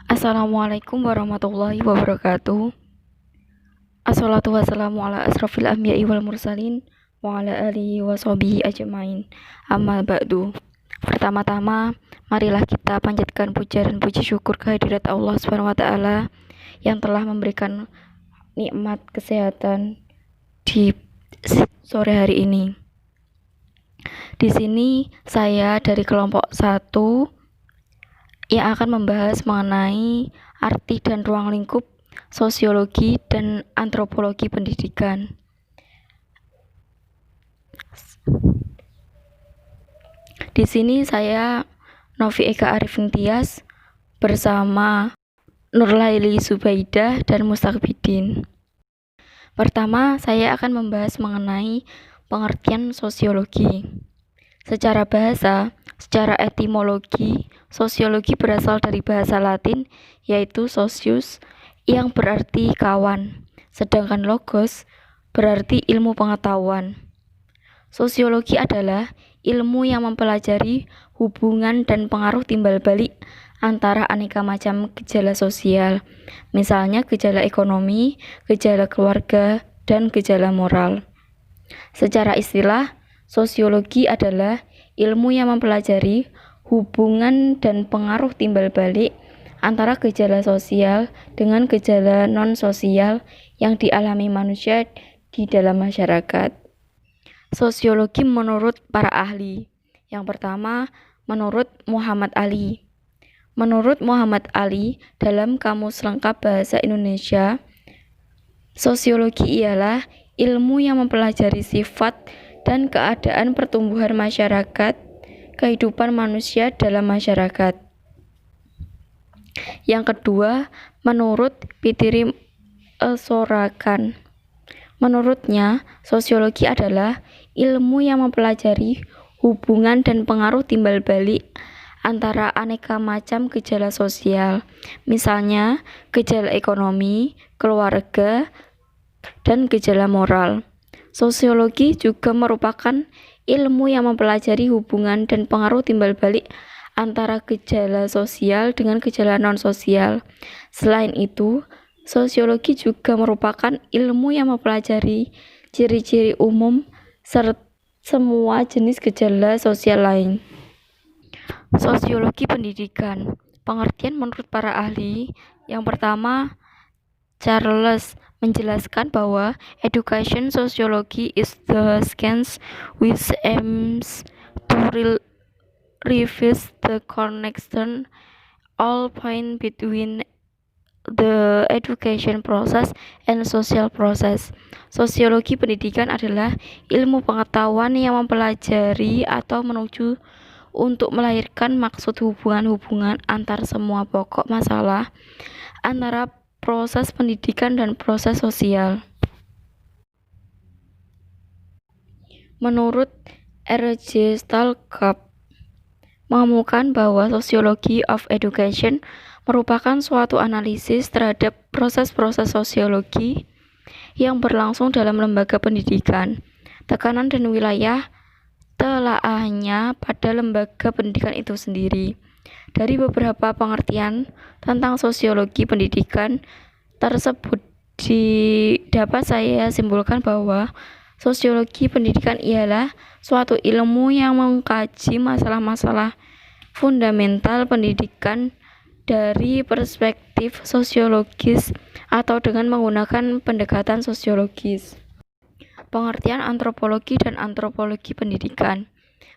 Assalamualaikum warahmatullahi wabarakatuh. Assalatu wassalamu ala asrafil anbiya'i wal mursalin wa ala alihi wa sahbihi ajmain. Amma ba'du. Pertama-tama, marilah kita panjatkan puja dan puji syukur kehadirat Allah Subhanahu wa taala yang telah memberikan nikmat kesehatan di sore hari ini. Di sini saya dari kelompok 1 yang akan membahas mengenai arti dan ruang lingkup sosiologi dan antropologi pendidikan. Di sini saya Novi Eka Arifin Tias bersama Nurlaili Subaidah dan Mustaqbidin. Pertama, saya akan membahas mengenai pengertian sosiologi. Secara bahasa, secara etimologi, sosiologi berasal dari bahasa Latin yaitu socius yang berarti kawan, sedangkan logos berarti ilmu pengetahuan. Sosiologi adalah ilmu yang mempelajari hubungan dan pengaruh timbal balik antara aneka macam gejala sosial, misalnya gejala ekonomi, gejala keluarga, dan gejala moral. Secara istilah, sosiologi adalah ilmu yang mempelajari hubungan dan pengaruh timbal balik antara gejala sosial dengan gejala non-sosial yang dialami manusia di dalam masyarakat. Sosiologi menurut para ahli. Yang pertama, menurut Muhammad Ali. Menurut Muhammad Ali, dalam Kamus Lengkap Bahasa Indonesia, sosiologi ialah ilmu yang mempelajari sifat dan keadaan pertumbuhan masyarakat, kehidupan manusia dalam masyarakat. Yang kedua, menurut Pitiri Sorakan. Menurutnya, sosiologi adalah ilmu yang mempelajari hubungan dan pengaruh timbal balik antara aneka macam gejala sosial, misalnya gejala ekonomi, keluarga, dan gejala moral. Sosiologi juga merupakan ilmu yang mempelajari hubungan dan pengaruh timbal balik antara gejala sosial dengan gejala non-sosial. Selain itu, sosiologi juga merupakan ilmu yang mempelajari ciri-ciri umum serta semua jenis gejala sosial lain. Sosiologi pendidikan. Pengertian menurut para ahli. Yang pertama, Charles menjelaskan bahwa education sociology is the science which aims to revise the connection all point between the education process and social process. Sosiologi pendidikan adalah ilmu pengetahuan yang mempelajari atau menuju untuk melahirkan maksud hubungan-hubungan antar semua pokok masalah antara proses pendidikan dan proses sosial. Menurut R.J. Stalcup, mengemukakan bahwa sosiologi of education merupakan suatu analisis terhadap proses-proses sosiologi yang berlangsung dalam lembaga pendidikan, tekanan dan wilayah telaahannya pada lembaga pendidikan itu sendiri. Dari beberapa pengertian tentang sosiologi pendidikan tersebut dapat saya simpulkan bahwa sosiologi pendidikan ialah suatu ilmu yang mengkaji masalah-masalah fundamental pendidikan dari perspektif sosiologis atau dengan menggunakan pendekatan sosiologis. Pengertian antropologi dan antropologi pendidikan.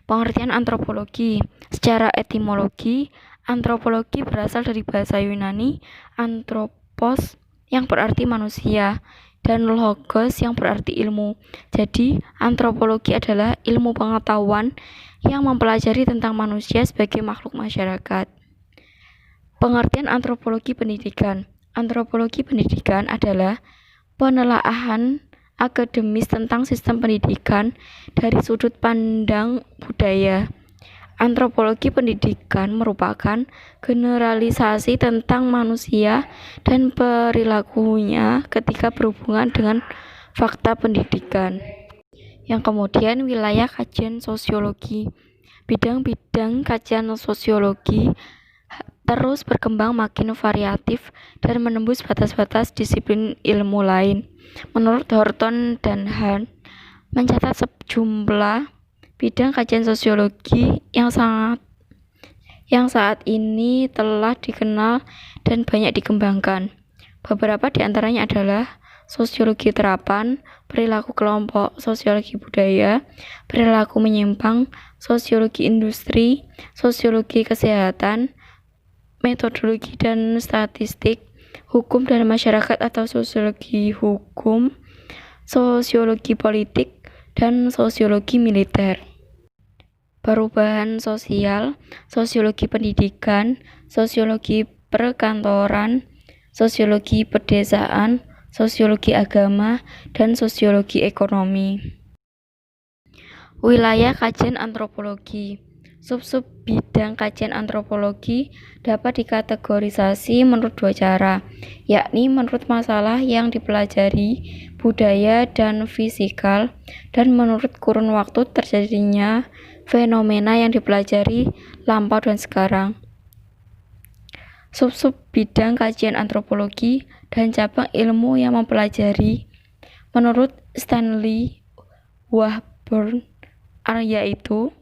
Pengertian antropologi. Secara etimologi, antropologi berasal dari bahasa Yunani anthropos yang berarti manusia dan logos yang berarti ilmu. Jadi, antropologi adalah ilmu pengetahuan yang mempelajari tentang manusia sebagai makhluk masyarakat. Pengertian antropologi pendidikan. Antropologi pendidikan adalah penelaahan akademis tentang sistem pendidikan dari sudut pandang budaya. Antropologi pendidikan merupakan generalisasi tentang manusia dan perilakunya ketika berhubungan dengan fakta pendidikan. Yang kemudian wilayah kajian sosiologi. Bidang-bidang kajian sosiologi terus berkembang makin variatif dan menembus batas-batas disiplin ilmu lain. Menurut Horton dan Hahn, mencatat sejumlah bidang kajian sosiologi yang saat ini telah dikenal dan banyak dikembangkan. Beberapa di antaranya adalah sosiologi terapan, perilaku kelompok, sosiologi budaya, perilaku menyimpang, sosiologi industri, sosiologi kesehatan, metodologi dan statistik, hukum dan masyarakat atau sosiologi hukum, sosiologi politik, dan sosiologi militer. Perubahan sosial, sosiologi pendidikan, sosiologi perkantoran, sosiologi pedesaan, sosiologi agama, dan sosiologi ekonomi. Wilayah kajian antropologi. Sub-sub bidang kajian antropologi dapat dikategorisasi menurut dua cara, yakni menurut masalah yang dipelajari, budaya dan fisikal, dan menurut kurun waktu terjadinya fenomena yang dipelajari, lampau dan sekarang. Sub-sub bidang kajian antropologi dan cabang ilmu yang mempelajari, menurut Stanley Wahborn, yaitu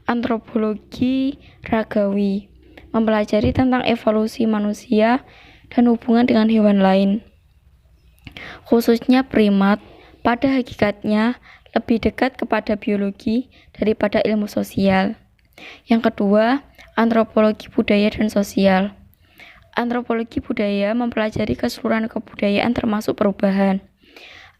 antropologi ragawi, mempelajari tentang evolusi manusia dan hubungan dengan hewan lain, khususnya primat. Pada hakikatnya lebih dekat kepada biologi daripada ilmu sosial. Yang kedua, antropologi budaya dan sosial. Antropologi budaya mempelajari keseluruhan kebudayaan termasuk perubahan,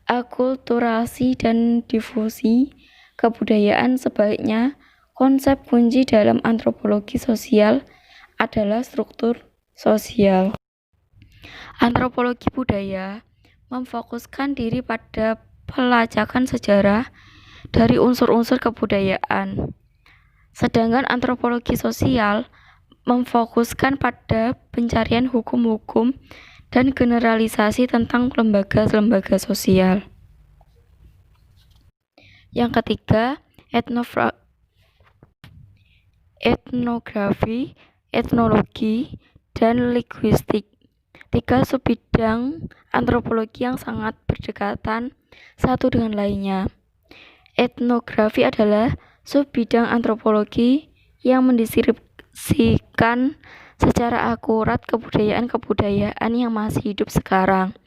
akulturasi dan difusi kebudayaan. Sebaliknya, konsep kunci dalam antropologi sosial adalah struktur sosial. Antropologi budaya memfokuskan diri pada pelacakan sejarah dari unsur-unsur kebudayaan. Sedangkan antropologi sosial memfokuskan pada pencarian hukum-hukum dan generalisasi tentang lembaga-lembaga sosial. Yang ketiga, etnografi, etnologi, dan linguistik. Tiga subbidang antropologi yang sangat berdekatan satu dengan lainnya. Etnografi adalah subbidang antropologi yang mendeskripsikan secara akurat kebudayaan-kebudayaan yang masih hidup sekarang.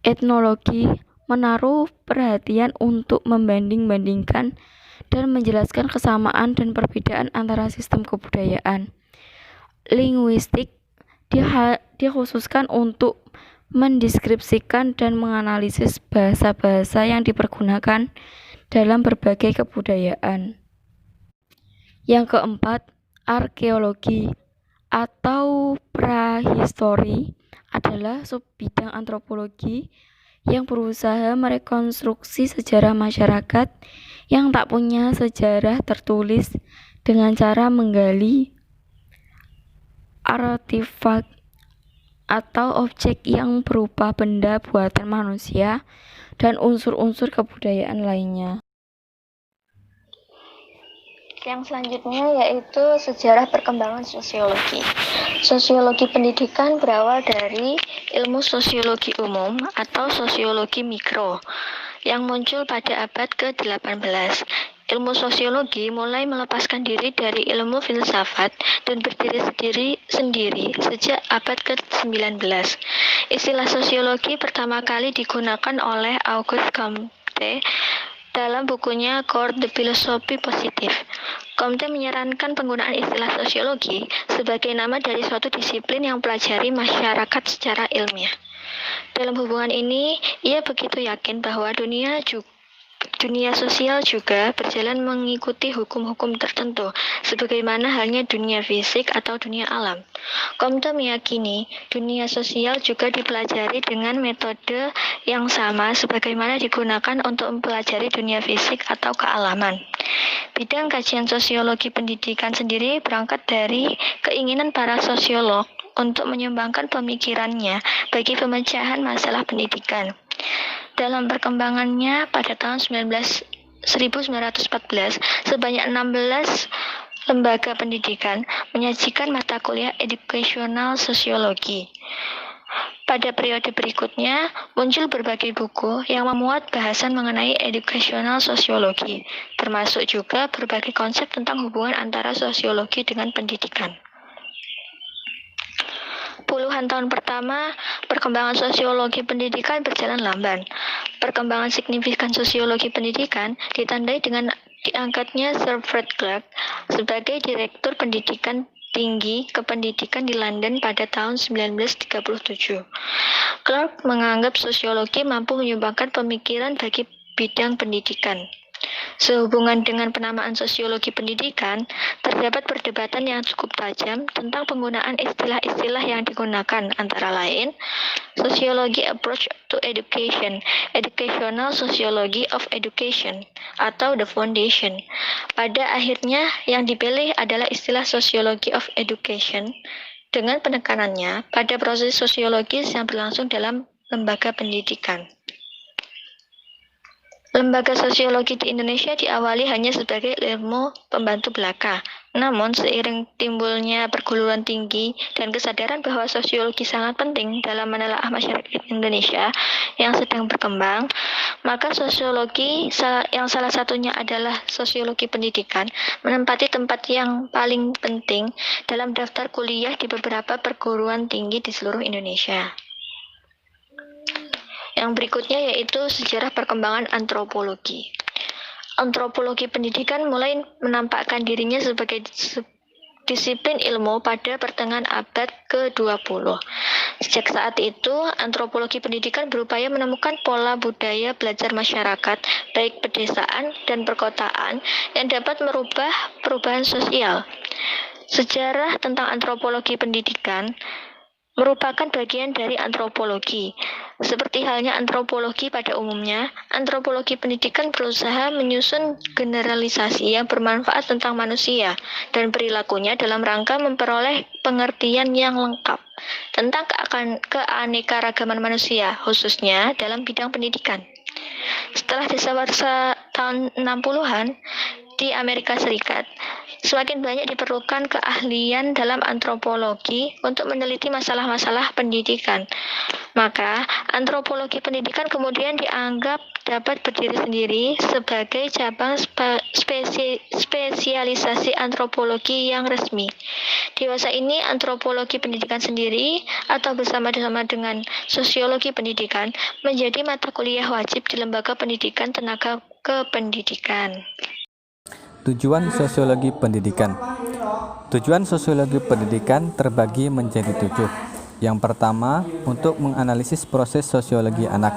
Etnologi menaruh perhatian untuk membanding-bandingkan dan menjelaskan kesamaan dan perbedaan antara sistem kebudayaan. Linguistik dikhususkan untuk mendeskripsikan dan menganalisis bahasa-bahasa yang dipergunakan dalam berbagai kebudayaan. Yang keempat, arkeologi atau prahistori adalah subbidang antropologi yang berusaha merekonstruksi sejarah masyarakat yang tak punya sejarah tertulis dengan cara menggali artefak atau objek yang berupa benda buatan manusia dan unsur-unsur kebudayaan lainnya. Yang selanjutnya yaitu sejarah perkembangan sosiologi. Sosiologi pendidikan berawal dari ilmu sosiologi umum atau sosiologi mikro yang muncul pada abad ke-18. Ilmu sosiologi mulai melepaskan diri dari ilmu filsafat dan berdiri sendiri sejak abad ke-19. Istilah sosiologi pertama kali digunakan oleh Auguste Comte dalam bukunya Cours de philosophie positive. Comte menyarankan penggunaan istilah sosiologi sebagai nama dari suatu disiplin yang pelajari masyarakat secara ilmiah. Dalam hubungan ini, ia begitu yakin bahwa dunia sosial juga berjalan mengikuti hukum-hukum tertentu, sebagaimana halnya dunia fisik atau dunia alam. Comte meyakini dunia sosial juga dipelajari dengan metode yang sama sebagaimana digunakan untuk mempelajari dunia fisik atau kealaman. Bidang kajian sosiologi pendidikan sendiri berangkat dari keinginan para sosiolog untuk menyumbangkan pemikirannya bagi pemecahan masalah pendidikan. Dalam perkembangannya pada tahun 1914, sebanyak 16 lembaga pendidikan menyajikan mata kuliah edukasional sosiologi. Pada periode berikutnya, muncul berbagai buku yang memuat bahasan mengenai edukasional sosiologi, termasuk juga berbagai konsep tentang hubungan antara sosiologi dengan pendidikan. Puluhan tahun pertama, perkembangan sosiologi pendidikan berjalan lamban. Perkembangan signifikan sosiologi pendidikan ditandai dengan diangkatnya Sir Fred Clark sebagai Direktur Pendidikan Tinggi Kependidikan di London pada tahun 1937. Clark menganggap sosiologi mampu menyumbangkan pemikiran bagi bidang pendidikan. Sehubungan dengan penamaan sosiologi pendidikan, terdapat perdebatan yang cukup tajam tentang penggunaan istilah-istilah yang digunakan, antara lain Sociology Approach to Education, Educational Sociology of Education, atau The Foundation. Pada akhirnya, yang dipilih adalah istilah Sociology of Education, dengan penekanannya pada proses sosiologis yang berlangsung dalam lembaga pendidikan. Lembaga sosiologi di Indonesia diawali hanya sebagai ilmu pembantu belaka. Namun, seiring timbulnya perguruan tinggi dan kesadaran bahwa sosiologi sangat penting dalam menelaah masyarakat Indonesia yang sedang berkembang, maka sosiologi yang salah satunya adalah sosiologi pendidikan menempati tempat yang paling penting dalam daftar kuliah di beberapa perguruan tinggi di seluruh Indonesia. Yang berikutnya yaitu sejarah perkembangan antropologi. Antropologi pendidikan mulai menampakkan dirinya sebagai disiplin ilmu pada pertengahan abad ke-20. Sejak saat itu, antropologi pendidikan berupaya menemukan pola budaya belajar masyarakat, baik pedesaan dan perkotaan, yang dapat merubah perubahan sosial. Sejarah tentang antropologi pendidikan merupakan bagian dari antropologi. Seperti halnya antropologi pada umumnya, antropologi pendidikan berusaha menyusun generalisasi yang bermanfaat tentang manusia dan perilakunya dalam rangka memperoleh pengertian yang lengkap tentang keanekaragaman manusia, khususnya dalam bidang pendidikan. Setelah dasawarsa tahun 60-an, di Amerika Serikat, semakin banyak diperlukan keahlian dalam antropologi untuk meneliti masalah-masalah pendidikan. Maka, antropologi pendidikan kemudian dianggap dapat berdiri sendiri sebagai cabang spesialisasi antropologi yang resmi. Di masa ini, antropologi pendidikan sendiri atau bersama-sama dengan sosiologi pendidikan menjadi mata kuliah wajib di lembaga pendidikan tenaga kependidikan. Tujuan sosiologi pendidikan. Tujuan sosiologi pendidikan terbagi menjadi 7. Yang pertama, untuk menganalisis proses sosiologi anak,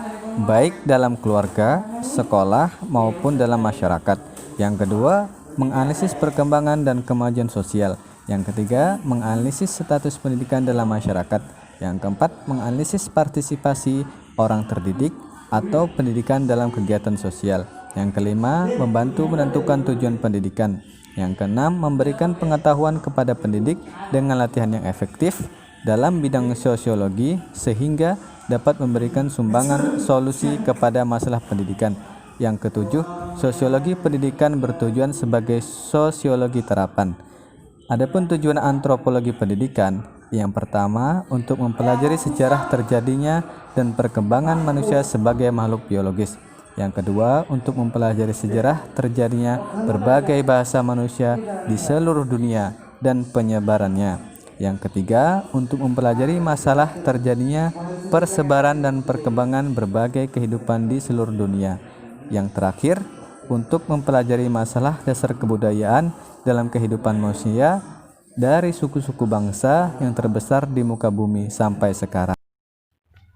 baik dalam keluarga, sekolah, maupun dalam masyarakat. Yang kedua, menganalisis perkembangan dan kemajuan sosial. Yang ketiga, menganalisis status pendidikan dalam masyarakat. Yang keempat, menganalisis partisipasi orang terdidik atau pendidikan dalam kegiatan sosial. Yang kelima, membantu menentukan tujuan pendidikan. Yang keenam, memberikan pengetahuan kepada pendidik dengan latihan yang efektif dalam bidang sosiologi sehingga dapat memberikan sumbangan solusi kepada masalah pendidikan. Yang ketujuh, sosiologi pendidikan bertujuan sebagai sosiologi terapan. Adapun tujuan antropologi pendidikan, yang pertama, untuk mempelajari sejarah terjadinya dan perkembangan manusia sebagai makhluk biologis. Yang kedua, untuk mempelajari sejarah terjadinya berbagai bahasa manusia di seluruh dunia dan penyebarannya. Yang ketiga, untuk mempelajari masalah terjadinya persebaran dan perkembangan berbagai kehidupan di seluruh dunia. Yang terakhir, untuk mempelajari masalah dasar kebudayaan dalam kehidupan manusia dari suku-suku bangsa yang terbesar di muka bumi sampai sekarang.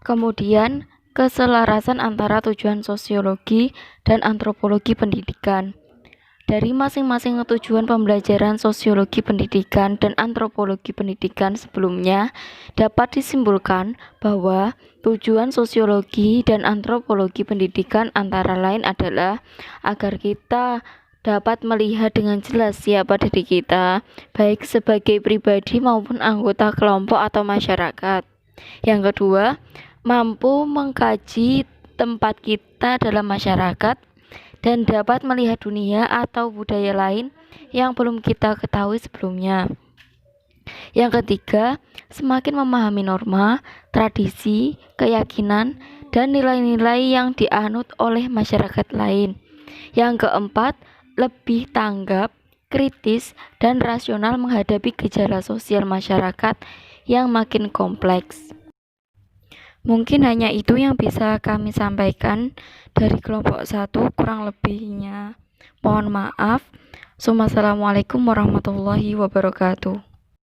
Kemudian, keselarasan antara tujuan sosiologi dan antropologi pendidikan. Dari masing-masing tujuan pembelajaran sosiologi pendidikan dan antropologi pendidikan sebelumnya, dapat disimpulkan bahwa tujuan sosiologi dan antropologi pendidikan antara lain adalah agar kita dapat melihat dengan jelas siapa diri kita, baik sebagai pribadi maupun anggota kelompok atau masyarakat. Yang kedua, mampu mengkaji tempat kita dalam masyarakat dan dapat melihat dunia atau budaya lain yang belum kita ketahui sebelumnya. Yang ketiga, semakin memahami norma, tradisi, keyakinan, dan nilai-nilai yang dianut oleh masyarakat lain. Yang keempat, lebih tanggap, kritis, dan rasional menghadapi gejala sosial masyarakat yang makin kompleks. Mungkin hanya itu yang bisa kami sampaikan dari kelompok 1, kurang lebihnya mohon maaf. Wassalamualaikum warahmatullahi wabarakatuh.